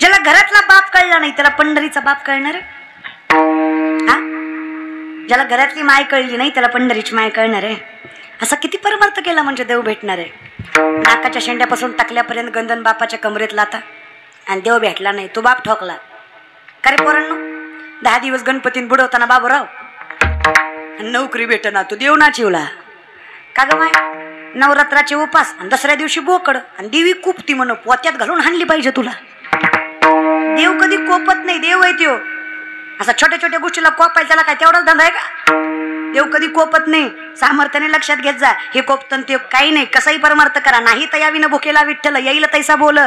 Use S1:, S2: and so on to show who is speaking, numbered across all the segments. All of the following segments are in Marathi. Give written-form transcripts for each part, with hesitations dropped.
S1: ज्याला घरातला बाप कळला नाही त्याला पंढरीचा बाप कळणार आहे? हा, ज्याला घरातली माय कळली नाही त्याला पंढरीची माय कळणार आहे? असा किती परमार्थ केला म्हणजे देव भेटणार आहे? नाकाच्या शेंड्यापासून टाकल्यापर्यंत गंधन बापाच्या कमरेत लाता आणि देव भेटला नाही, तो बाप ठोकला. का रे पोरांनो, 10 दिवस गणपतीन बुडवताना बाबूराव नोकरी भेटना, तू देव नाचिवला का ग माय? नवरात्राचे उपास आणि दसऱ्या दिवशी बोकड आणि देवी कुपती म्हणून पोत्यात घालून हाणली पाहिजे तुला. देव कधी कोपत नाही, देव आहे त्यो. असा छोट्या छोट्या गोष्टीला कोपायला त्याला काय तेवढाच धंदा आहे का? देव कधी कोपत नाही. सामर्थ्याने लक्षात घेत जा, हे कोपतन ते काही नाही. कसाही परमार्थ करा, नाही तयाविन भुकेला विठ्ठल येईल तैसा बोल.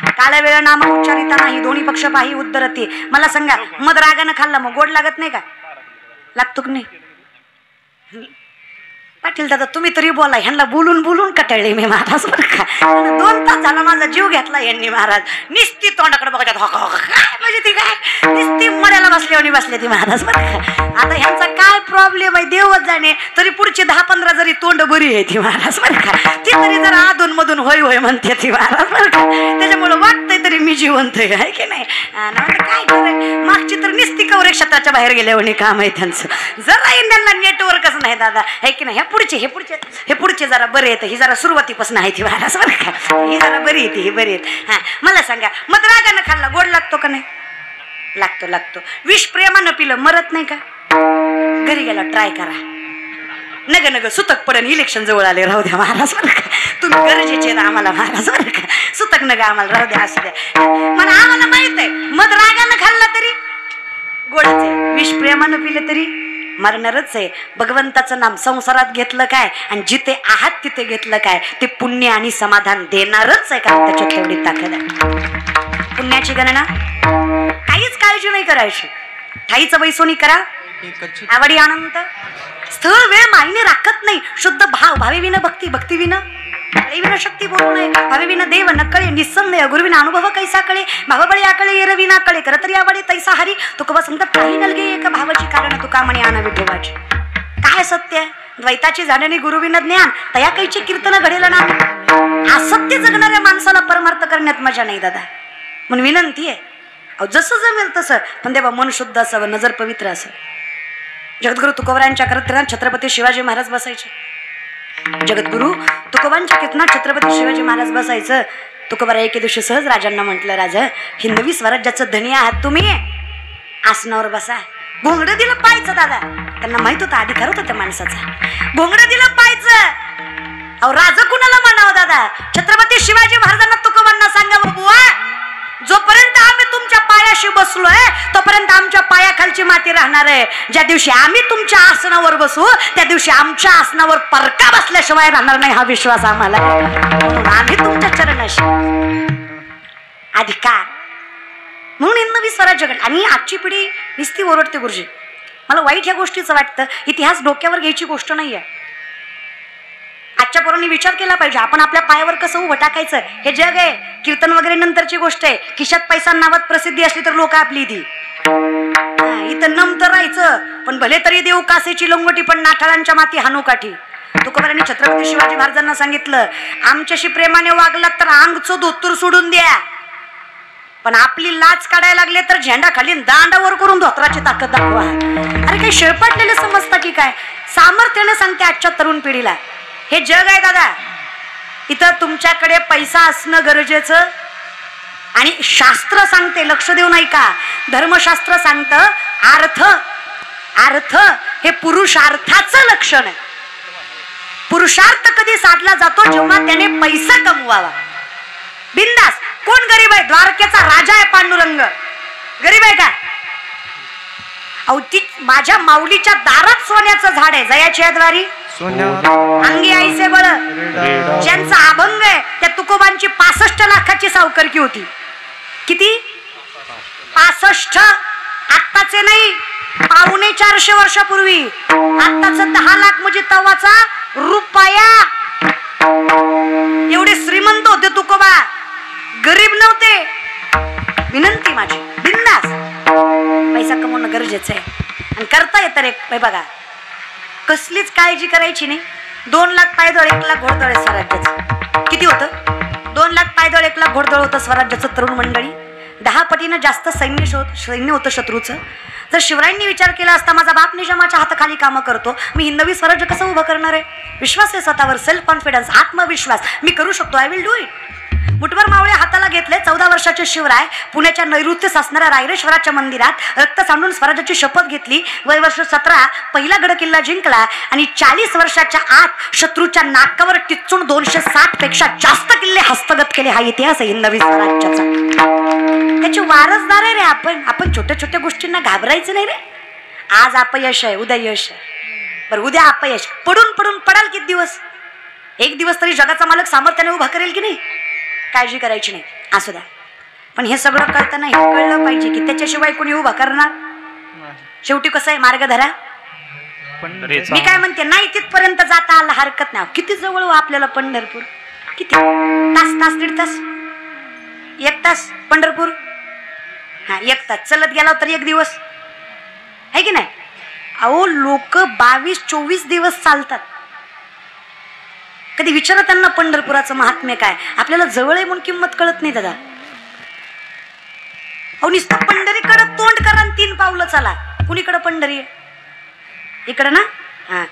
S1: काळा वेळ नाम उच्चारिता नाही, दोन्ही पक्ष पाही उद्धरते. मला सांगा, मध रागानं खाल्ला मग गोड लागत नाही का? लागतो की नाही? पाटील दादा तुम्ही तरी बोला, ह्यांना बोलून बोलून कटाळले मी महाराज बरं का. 2 तास झाला माझा जीव घेतला यांनी महाराज. निस्ती तोंडाकडे बघत काय म्हणजे ती काय निस्ती मड्याला बसले ती महाराज बरं का. आता ह्यांचा काय प्रॉब्लेम आहे देवच जाणे. तरी पुढचे 10-15 जरी तोंड बरी आहे ती महाराज बरं का. ती तरी जरा अधून मधून होय होय म्हणते ती महाराज बरं का. त्याच्यामुळे वाटतंय तरी मी जिवंत आहे की नाही. काय कराय, मागची तर निस्ती कवरे क्षेत्राच्या बाहेर गेल्यावर काम आहे त्यांचं. जरा त्यांना नेटवर्कच नाही दादा आहे की नाही. हे पुढचे जरा बरे आहेत. ही जरा सुरुवातीपासून आहे ती महाराज बरं का. ही जरा बरी येते, ही बरी आहेत. हा, मला सांगा, मग रागानं खाल्ला गोड लागतो का नाही? लागतो. विष प्रेमानं पिलं मरत नाही का? घरी गेला ट्राय करा. नग सुतक पडन, इलेक्शन जवळ आले, राहू द्या महाराज बरं का. तुम्ही गरजेचे ना आम्हाला महाराज बरं का. सुतक नग आम्हाला राहू द्या, असू द्या. मला आम्हाला माहित आहे, मध रागानं खाल्ला तरी गोडच आहे, विष प्रेमानं पिलं तरी मरणारच आहे. भगवंताचं नाम संसारात घेतलं काय आणि जिथे आहात तिथे घेतलं काय, ते पुण्य आणि समाधान देणारच आहे. कारण त्याच्यात तेवढी ताकद आहे. पुण्याची गणना काहीच काळजी नाही करायची. ठाईचं बैसोनी करा, आवडी आनंद. स्थळ वेळ मायने राखत नाही. शुद्ध भाव, भावे भक्ती, भक्ती विना शक्ती बोलू नये. भावे विना देव नकळे, निसंदेह गुरुविना अनुभव कैसा कळे. भावबळे आकळे येर विना कळे, करतरी आवडे तैसा हरी. तुकोबा सांगतात काही नलगे एक भावाची कारण तुका म्हणे आना विठोबाची. काय सत्य द्वैताची जाण्याने गुरुविना ज्ञान तया कैची कीर्तन घडेल ना. असत्य जगणाऱ्या माणसाला परमार्थ करण्यात मजा नाही दादा. म्हणून विनंती आहे, जसं जमेल तसं, पण देवा मन शुद्ध असावं, नजर पवित्र असावं. जगद्गुरु तुकोबरायांच्या कीर्तनात छत्रपती शिवाजी महाराज बसायचे. जगद्गुरु तुकोबांच्या कीर्तनात छत्रपती शिवाजी महाराज बसायचं. तुकोबरा एके दिवशी सहज राजांना म्हटलं, राजा हिंदवी स्वराज्याचं धनी आहात तुम्ही, आसनावर बसा. घोंगडं दिलं पाहायचं दादा. त्यांना माहित होता अधिकार होता त्या माणसाचा. घोंगडं दिलं पाहायचं. अहो राजा कुणाला म्हणावं दादा? छत्रपती शिवाजी महाराजांना तुकोबांना सांगा, बुवा जोपर्यंत आम्ही तुमच्या पायाशी बसलोय तोपर्यंत आमच्या पायाखालची माती राहणार आहे. ज्या दिवशी आम्ही तुमच्या आसनावर बसू त्या दिवशी आमच्या आसनावर परका बसल्याशिवाय राहणार नाही, हा विश्वास आम्हाला. म्हणून आम्ही तुमच्या चरणाशी अधिकार. म्हणून हिंदवी स्वराज्य. आणि आजची पिढी नुसती ओरडते गुरुजी. मला वाईट ह्या गोष्टीचं वाटतं. इतिहास डोक्यावर घ्यायची गोष्ट नाहीये. आजच्या पोरांनी विचार केला पाहिजे, आपण आपल्या पायावर कसं उभं टाकायचं. हे जग आहे, कीर्तन वगैरे नंतरची गोष्ट आहे. खिशात पैसा नावात प्रसिद्धी असली तर लोक आपली ती इथं नमतं राहायचं. पण भले तरी देऊ कासेची लंगोटी, पण नाठाळांच्या माती हानू काठी. तुकोबारांनी छत्रपती शिवाजी महाराजांना सांगितलं, आमच्याशी प्रेमाने वागलात तर अंगचं धोतर सोडून द्या, पण आपली लाच काढायला लागले तर झेंडा खाली दांडावर करून धोत्राची ताकद दाखवा. अरे काही शेळपाटलेले समजता की काय? सामर्थ्याने सांगते आजच्या तरुण पिढीला, हे जग आहे दादा. इथं तुमच्याकडे पैसा असणं गरजेचं. आणि शास्त्र सांगते, लक्ष देऊ नाही का, धर्मशास्त्र सांगतं अर्थ हे पुरुषार्थाचं लक्षण आहे. पुरुषार्थ कधी साधला जातो? जेव्हा त्याने पैसा कमवावा. बिंदास. कोण गरीब आहे? द्वारकेचा राजा आहे पांडुरंग. गरीब आहे का? अवती माझ्या माऊलीच्या दारात सोन्याचं झाड आहे. जयाची द्वारी अंगी आईचे बळ. ज्यांचा अभंग आहे त्या तुकोबांची 65 लाखाची सावकारकी होती. किती? 65. आत्ताचे नाही, 450 वर्षापूर्वी. आत्ताचं 10 लाख म्हणजे तवाचा रुपया. एवढे श्रीमंत होते तुकोबा, गरीब नव्हते. विनंती माझी, बिंदास. पैसा कमवणं गरजेचं आहे आणि करता येतं रे. बघा, कसलीच काळजी करायची नाही. 2 लाख पायदळ 1 लाख घोडदळ स्वराज्याचं. किती होतं? 2 लाख पायदळ 1 लाख घोडदळ होतं स्वराज्याचं. तरुण मंडळी 10 पटीनं जास्त सैन्य होतं शत्रूचं. जर शिवरायांनी विचार केला असता माझा बाप निजामाच्या हाताखाली कामं करतो, मी हिंदवी स्वराज्य कसं उभं करणार आहे? विश्वास आहे स्वतःवर, सेल्फ कॉन्फिडन्स, आत्मविश्वास, मी करू शकतो, आय विल डू इट. मुठभर मावळे हाताला घेतले. 14 वर्षाचे शिवराय पुण्याच्या नैऋत्येस असणाऱ्या रायरेश्वराच्या मंदिरात रक्त सांडून स्वराज्याची शपथ घेतली. वय वर्ष 17 पहिला गड किल्ला जिंकला आणि 40 वर्षाच्या आत शत्रूच्या नाकावर टिचून 260 पेक्षा जास्त किल्ले हस्तगत केले. हा इतिहास आहे हिंदवी स्वराज्याचा. त्याचे वारसदार आहे रे आपण. आपण छोट्या छोट्या गोष्टींना घाबरायचं नाही रे. आज अपयश आहे, उद्या यश आहे. बरं, उद्या अपयश पडून पडून पडाल किती दिवस? एक दिवस तरी जगाचा मालक सामर्थ्याने उभा करेल की नाही? काळजी करायची नाही, असू द्या. पण हे सगळं करताना हे कळलं पाहिजे की त्याच्याशिवाय कोणी उभा करणार. शेवटी कसं आहे, मार्ग धरा. मी काय म्हणते, नाही तिथपर्यंत जाता आला हरकत नाही. किती जवळ आपल्याला पंढरपूर? किती तास, 1.5 तास, 1 तास पंढरपूर. हा, 1 तास चलत गेला तर 1 दिवस आहे की नाही? अहो, लोक 22-24 दिवस चालतात. कधी विचारा त्यांना पंढरपुराचं महात्म्य काय? आपल्याला जवळ आहे म्हणून किंमत कळत नाही दादा. अहो, नुसतं पंढरीकडे तोंड करा 3 पावलं चला. कुणीकडे पंढरी आहे? इकडं ना. हा,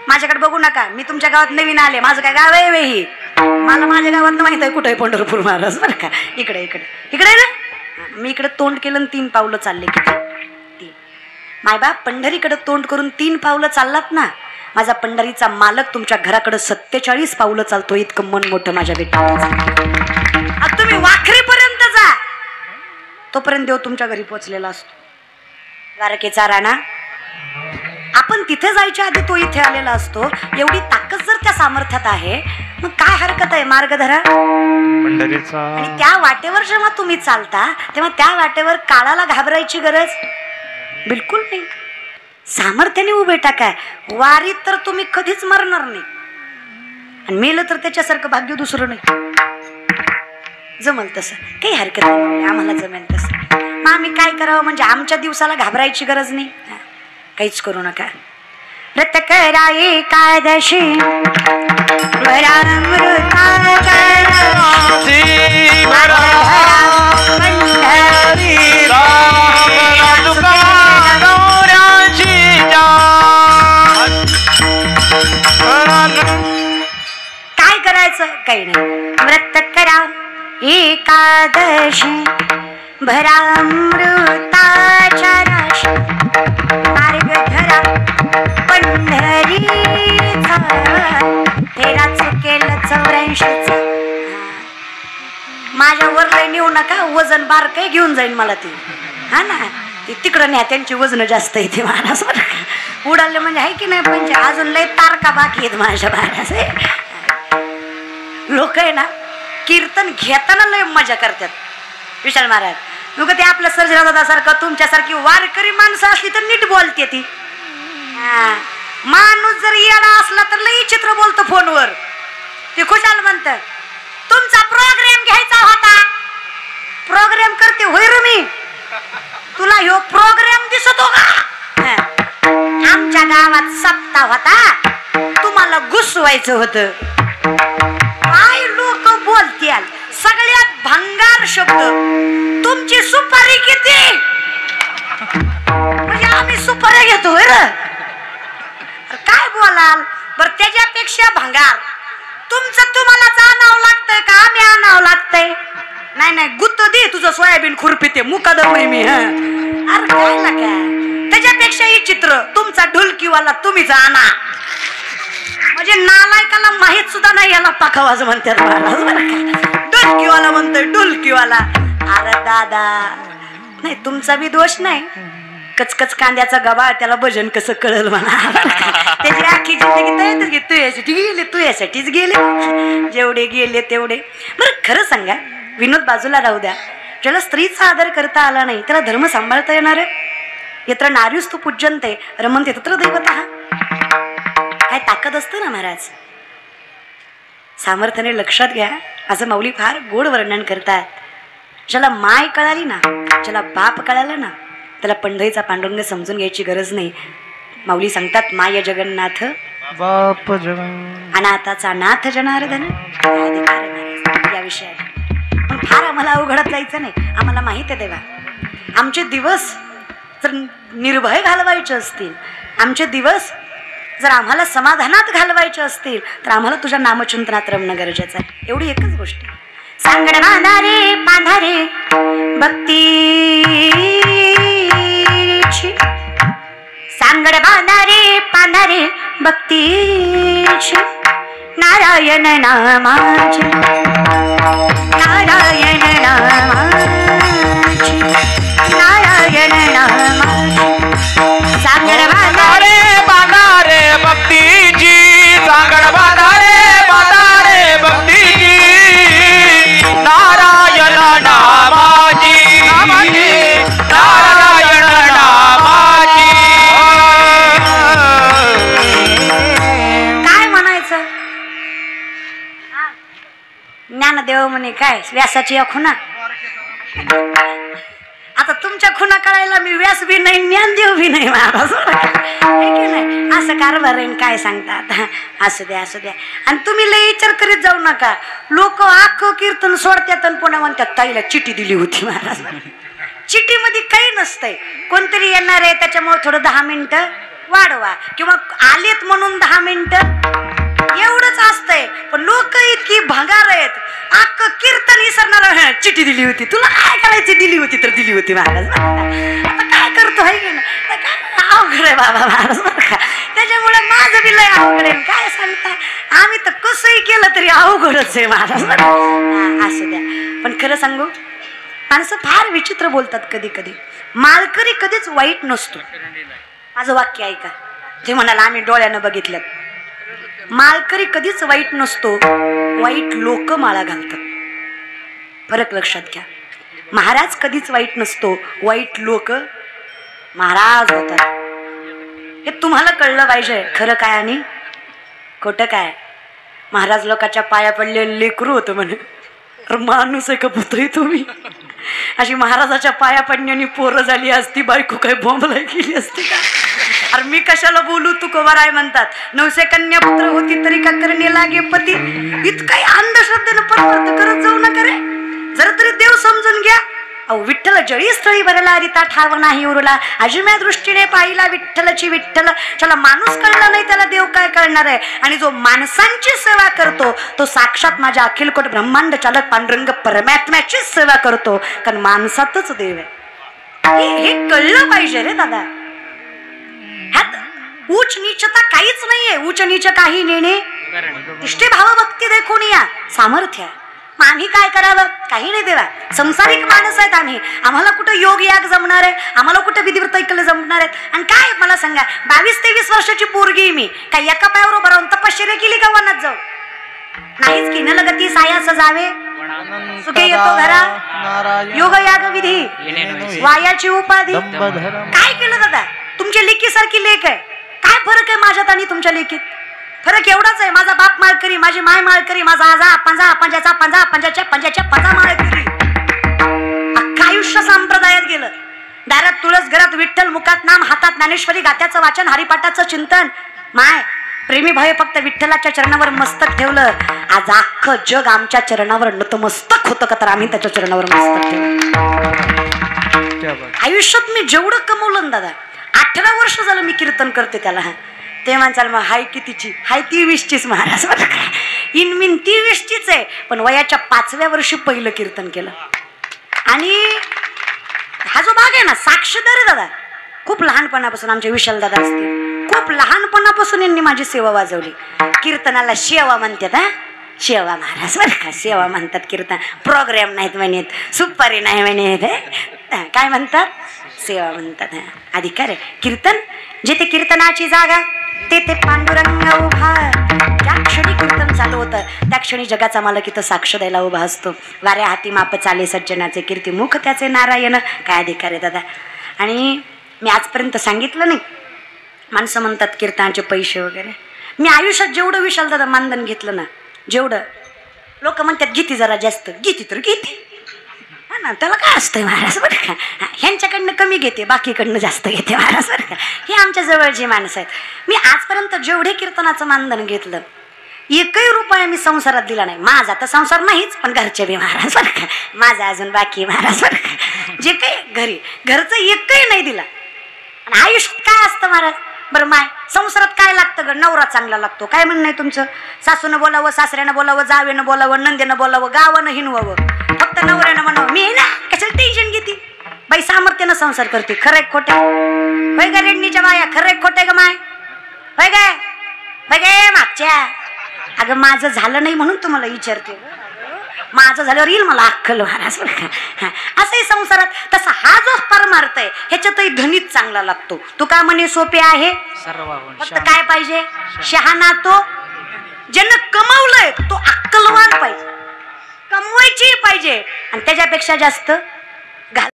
S1: माझ्याकडे बघू नका, मी तुमच्या गावात नवीन आले. माझं काय गाव आहे वेही, मला माझ्या गावात माहित आहे कुठे आहे पंढरपूर महाराज. बरं का, इकडे इकडे इकडे ना. मी इकडे तोंड केलं 3 पावलं चालले. किती? 3. मायबाप पंढरीकडे तोंड करून 3 पावलं चाललात ना, माझा पंढरीचा मालक तुमच्या घराकडे 47 पावलं चालतो. इतकं मन मोठं माझ्या बेटा. तुम्ही वाखरीपर्यंत जा, तोपर्यंत देव तुमच्या घरी पोहोचलेला असतो. द्वारकेचा राणा, आपण तिथे जायच्या आधी तो इथे आलेला असतो. एवढी ताकद जर त्या सामर्थ्यात आहे, मग काय हरकत आहे? मार्ग धरा पंढरीचा. आणि त्या वाटेवर जेव्हा तुम्ही चालता, तेव्हा त्या वाटेवर काळाला घाबरायची गरज बिलकुल नाही. सामर्थ्याने उभे टाकाय. वारीत तर तुम्ही कधीच मरणार नाही, आणि मेलं तर त्याच्यासारखं भाग्य दुसरं नाही. जमल तसं काही हरकत नाही, आम्हाला जमेल तसं. मग आम्ही काय करावं? म्हणजे आमच्या दिवसाला घाबरायची गरज नाही. काहीच करू नका. व्रत करा एकादशी, काय करायचं? काही नाही. व्रत करा एकादशी, भरा अमृताच्या राशी, मार्ग धरा पंढरीचा. तेरा चुकेल 84. माझ्यावर लय नेऊ नका, वजन बारकं घेऊन जाईन मला ती. हा ना, ती तिकडं न्या, त्यांची वजन जास्त येते महाराज. उडाले म्हणजे आहे की नाही पंच, अजून लय तारका बाकी आहेत माझ्या महाराज. लोक आहे ना, कीर्तन घेताना लय मजा करतात. विशाल महाराज लोक ते आपल्या सर्जरादासारखं तुमच्यासारखी वारकरी माणसं असली तर नीट बोलते ती. माणूस जर येडा असला तर लई चित्र बोलतो फोनवर. ते खुशाल म्हणत, तुमचा प्रोग्राम घ्यायचा होता. प्रोग्राम करते होय रे मी, तुला ह्यो प्रोग्राम दिसतो का? आमच्या गावात सप्ताह होता, तुम्हाला घुसवायचं होतं. काय लोक बोलतील. सगळ्यात भंगार शब्द, तुमची सुपारी किती? म्हणजे आम्ही सुपारी घेतोय रे. काय बोलाल बर? त्याच्यापेक्षा भंगार, तुमचं तुम्हालाच आणावं लागतंय का आम्ही आणावं लागतंय? नाही नाही, गुत्त दे तुझं सोयाबीन खुरपी, ते मुकादम मी. अरे काय लागा, त्याच्यापेक्षा ही चित्र, तुमचा ढोलकीवाला तुम्हीच आणा. म्हणजे नालायकाला माहित सुद्धा नाही याला पाखावाज म्हणतात महाराज. ढोलकीवाला म्हणतोय ढोलकीवाला. अरे दादा, नाही तुमचा बी दोष नाही. कचकच कांद्याचा गबाळ, त्याला भजन कसं कळल म्हणा. त्याची आखी जिंदगी तू यासाठी गेले, तू यासाठीच गेले. जेवढे गेले तेवढे. बरं खरं सांगा, विनोद बाजूला राहू द्या, ज्याला स्त्रीचा आदर करता आला नाही त्याला धर्म सांभाळता येणार आहे? यत्र नार्युस्तु पूज्यन्ते रमन्ते तत्र दैवतः. काय ताकद असतं ना महाराज. सामर्थ्याने लक्षात घ्या. असं माऊली फार गोड वर्णन करतात. ज्याला माय कळाली ना, ज्याला बाप कळाला ना, त्याला पंढरीचा पांडुरंग समजून घ्यायची गरज नाही. माऊली सांगतात, माय जगन्नाथ बाप जगन, अनाथाचा नाथ जनार्दन. या विषयात पण फार आम्हाला अवघडात जायचं नाही. आम्हाला माहित आहे देवा, आमचे दिवस जर निर्भय घालवायचे असतील, आमचे दिवस जर आम्हाला समाधानात घालवायचे असतील, तर आम्हाला तुझ्या नामचिंतनात रमणं गरजेचं आहे. एवढी एकच गोष्ट. सांगड बांधारे बांधारे भक्तीची, सांगड बांधारे बांधारे भक्तीची, नारायण नामाची, नारायण नामाची, नारायण नामाची. सांगड बांधारे
S2: बांधारे भक्तीची, सांगड बांधारे बांधारे भक्तीची, नारायण नामाची, नारायण नामाची.
S1: काय म्हणायचं? ज्ञानदेव म्हणे काय व्यासाची या खुना. आता तुमच्या खुना कळायला मी व्यास बी नाही, ज्ञानदेव बी नाही महाराज. नाही असं कारभार आहे. काय सांगतात? असू द्या असू द्या. आणि तुम्ही लय विचार करीत जाऊ नका. लोक आख कीर्तन सोडतात आणि पुन्हा म्हणतात ताईला चिठी दिली होती महाराज. चिठीमध्ये काही नसतंय. कोणतरी येणार आहे त्याच्यामुळे थोडं 10 मिनिटं वाढवा, किंवा आलेत म्हणून 10 मिनिटं, एवढंच असतंय. पण लोक इतकी भंगार आहेत, अख्खं कीर्तन विसरणार. चिठी दिली होती, तुला काय करायची? दिली होती तर दिली होती महाराज. आता काय करतो आहे की नाही? अवघड आहे बाबा महाराज बरं का. त्याच्यामुळे माझं बी लय अवघड आहे. काय सांगता, आम्ही तर कसंही केलं तरी अवघडच आहे महाराज. असू द्या. पण खरं सांगू, माणसं फार विचित्र बोलतात कधी कधी. मालकरी कधीच वाईट नसतो. माझं वाक्य ऐका, जे म्हणाला आम्ही डोळ्यानं बघितलं. मालकरी कधीच वाईट नसतो, वाईट लोक माळा घालतात. फरक लक्षात घ्या. महाराज कधीच वाईट नसतो, वाईट लोक महाराज होतात. हे तुम्हाला कळलं पाहिजे, खरं काय आणि खोटं काय. महाराज लोकांच्या पाया पडले लेकरू होतं म्हणे. माणूस आहे का पुतळी तुम्ही? अशी महाराजाच्या पाया पडण्याने पोरं झाली असती, बायको काय बोंबलाई गेली असती का? अरे मी कशाला बोलू, तू कवराय म्हणतात. 900 कन्या पुत्र होती तरी का करणे लागे पती. इतकाही अंधश्रद्धेनं परमार्थ करत जाऊ नका रे. जरा तरी देव समजून घ्या. अहो विठ्ठल जळी स्थळी भरला रिता ठाव नाही उरला, अजुम्या दृष्टीने पाहिला विठ्ठलची विठ्ठल. चला माणूस कळला नाही त्याला देव काय कळणार आहे. आणि जो माणसांची सेवा करतो तो साक्षात माझ्या अखिलकोट ब्रह्मांड चालक पांडुरंग परमात्म्याची सेवा करतो, कारण माणसातच देव आहे. हे कळलं पाहिजे रे दादा. ह्यात उच्च नीचता काहीच नाहीये. उच्च नीच काही नेणे इष्टे भाव भक्ती देखून या सामर्थ्य. आम्ही काय करावं? काही नाही देवा. संसारिक माणस आहेत आम्ही. आम्हाला कुठं योग याग जमणार आहे? आम्हाला कुठं विधिव्रत ऐकलं जमणार आहेत? आणि काय मला सांगा, 22-23 वर्षाची पोरगी मी काय एका पायावर उभं राहून तपश्चर्या केली का वनात जाऊ? नाहीच की. न लगती सायास जावे सुखे येतो घरा, योग याग विधी वायाची उपाधी. काय केलं दादा? तुमच्या लेकीसारखी लेख आहे. काय फरक आहे माझ्यात आणि तुमच्या लेकीत? फरक एवढाच आहे, माझा बाप माळकरी, माझी माय माळकरी, माझा आजा पंजा पंजाचा पंजा पंजाच्या पंजाच्या पंजा माळकरी. अख्खं आयुष्य संप्रदायात गेलं. दारात तुळस, घरात विठ्ठल, मुखात नाम, हातात ज्ञानेश्वरी, गात्याचं वाचन, हरिपाठाचं चिंतन. माय प्रेमी भावे फक्त विठ्ठलाच्या चरणावर मस्तक ठेवलं. आज अख्खं जग आमच्या चरणावर नतमस्तक होतं का, तर आम्ही त्याच्या चरणावर मस्तक ठेवलं. आयुष्यात मी जेवढं कमवलं दादा, 18 वर्ष झालं मी कीर्तन करते त्याला. ते म्हणचाल मग हाय कितीची? हाय 23चीच महाराज. इनमिन 23चीच आहे, पण वयाच्या 5व्या वर्षी पहिलं कीर्तन केलं. आणि हा जो भाग आहे ना, साक्षीदार आहे दादा. खूप लहानपणापासून आमचे विशाल दादा असतील, खूप लहानपणापासून यांनी माझी सेवा वाजवली. कीर्तनाला शेवा म्हणतात. हा शेवा महाराज बरं का, सेवा म्हणतात. कीर्तन प्रोग्राम नाहीत म्हणत, सुपारी नाही म्हणत, काय म्हणतात? सेवा म्हणतात. अधिकार आहे. कीर्तन जिथे कीर्तनाची जागा तेथे पांडुरंग उभा. ज्या क्षणी कीर्तन चालू होतं त्या क्षणी जगाचा मालक इथं साक्ष द्यायला उभा असतो. वाऱ्या हाती माप चाले सज्जनाचे, कीर्ती मुख त्याचे नारायण. काय अधिकार आहे दादा. आणि मी आजपर्यंत सांगितलं नाही. माणसं म्हणतात कीर्तनाचे पैसे वगैरे. मी आयुष्यात जेवढं विशाल दादा मानधन घेतलं ना, जेवढं लोक म्हणतात घेती जरा जास्त, घेती तर घेते हा ना, त्याला काय असतंय महाराज बरं का. ह्यांच्याकडनं कमी घेते, बाकीकडनं जास्त घेते महाराज बरं का. हे आमच्या जवळची माणसं आहेत. मी आजपर्यंत जेवढे कीर्तनाचं मानधन घेतलं एकही रुपया मी संसारात दिला नाही. माझा तर संसार नाहीच, पण घरचे बी महाराज बरं का, माझा अजून बाकी महाराज बरं का. जे काही घरचं एकही नाही दिला. आणि आयुष्यात काय असतं महाराज? बरं माय संसारात काय लागतं ग? नवरा चांगला लागतो. काय म्हणणं आहे तुमचं? सासूनं बोलावं, सासऱ्यानं बोलावं, जावेनं बोलावं, नंदेनं बोलावं, गावानं हिनवावं, फक्त नवऱ्यानं म्हणावं मी ना कशाला टेन्शन घेते. बाई सामर्थ्यानं संसार करते. खरंय खोटे? होय ग रेडणीच्या बाया, खरंय खोटे ग माय? होय काय? होय गे मागच्या? अगं माझं झालं नाही म्हणून तुम्हाला विचारते. माझं झाल्यावर येईल मला अक्कल महाराज. असंही संसारात तसा हा जो परमार्थ आहे ह्याच्यातही धनीच चांगला लागतो. तू का म्हणे सोपे आहे, फक्त काय पाहिजे? शहाणा तो ज्यानं कमवलंय तो अक्कलवान पाहिजे, कमवायची पाहिजे आणि त्याच्यापेक्षा जास्त